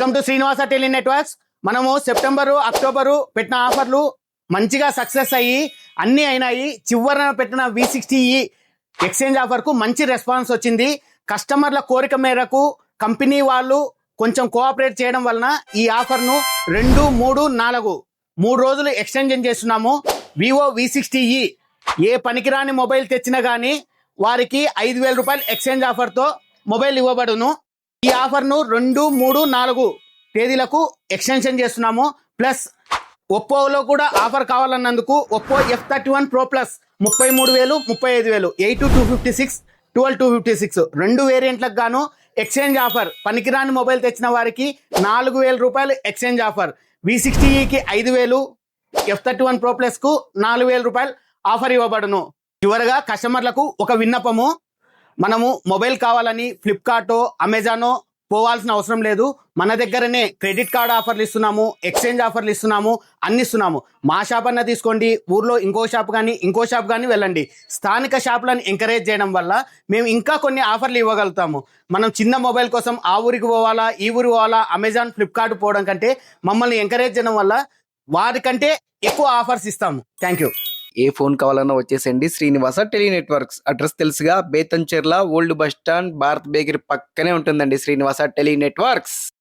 Welcome to Srinivasa tele networks. మనము September October పెట్టిన ఆఫర్లు మంచిగా సక్సెస్ అయ్యి అన్నీ అయినాయి. చివరన పెట్టిన V60 ఎక్స్చేంజ్ ఆఫర్కు మంచి రెస్పాన్స్ వచ్చింది. కస్టమర్ల కోరిక మేరకు కంపెనీ వాళ్ళు కొంచెం కోఆపరేట్ చేయడం వలన ఈ ఆఫర్ను 2, 3, 4 3 రోజులు ఎక్స్టెన్షన్ చేస్తున్నాము. వివో V60 ఏ పనికిరాని మొబైల్ తెచ్చినా కానీ వారికి 5,000 రూపాయలు ఎక్స్చేంజ్ ఆఫర్తో మొబైల్ ఇవ్వబడును. ఈ ఆఫర్ను 2, 3, 4 తేదీలకు ఎక్స్టెన్షన్ చేస్తున్నాము. ప్లస్ ఒప్పోలో కూడా ఆఫర్ కావాలన్నందుకు ఒప్పో F31 Pro Plus 33,000, 35,000, 8-256, 12-256 2 వేరియంట్లకు గాను ఎక్స్చేంజ్ ఆఫర్. పనికిరాని మొబైల్ తెచ్చిన వారికి 4,000 రూపాయలు ఎక్స్చేంజ్ ఆఫర్. V60కి 5,000, F31 Pro Plusకు 4,000 రూపాయలు ఆఫర్ ఇవ్వబడును. చివరగా కస్టమర్లకు ఒక విన్నపము, మనము మొబైల్ కావాలని ఫ్లిప్కార్టో అమెజానో పోవాల్సిన అవసరం లేదు. మన దగ్గరనే క్రెడిట్ కార్డ్ ఆఫర్లు ఇస్తున్నాము, ఎక్స్చేంజ్ ఆఫర్లు ఇస్తున్నాము, అన్ని ఇస్తున్నాము. మా షాప్ అన్న తీసుకోండి, ఊర్లో ఇంకో షాప్ కానీ వెళ్ళండి. స్థానిక షాపులను ఎంకరేజ్ చేయడం వల్ల మేము ఇంకా కొన్ని ఆఫర్లు ఇవ్వగలుగుతాము. మనం చిన్న మొబైల్ కోసం ఆ ఊరికి పోవాలా ఈ ఊరికి పోవాలా అమెజాన్ ఫ్లిప్కార్ట్ పోవడం కంటే మమ్మల్ని ఎంకరేజ్ చేయడం వల్ల వారికంటే ఎక్కువ ఆఫర్స్ ఇస్తాము. Thank you. ఏ ఫోన్ కావాలన్నా వచ్చేసండి శ్రీనివాస టెలి నెట్వర్క్స్. అడ్రస్ తెలుసుగా, Betamcherla old bus stand Bharat bakery పక్కనే ఉంటుందండి శ్రీనివాస టెలి నెట్వర్క్స్.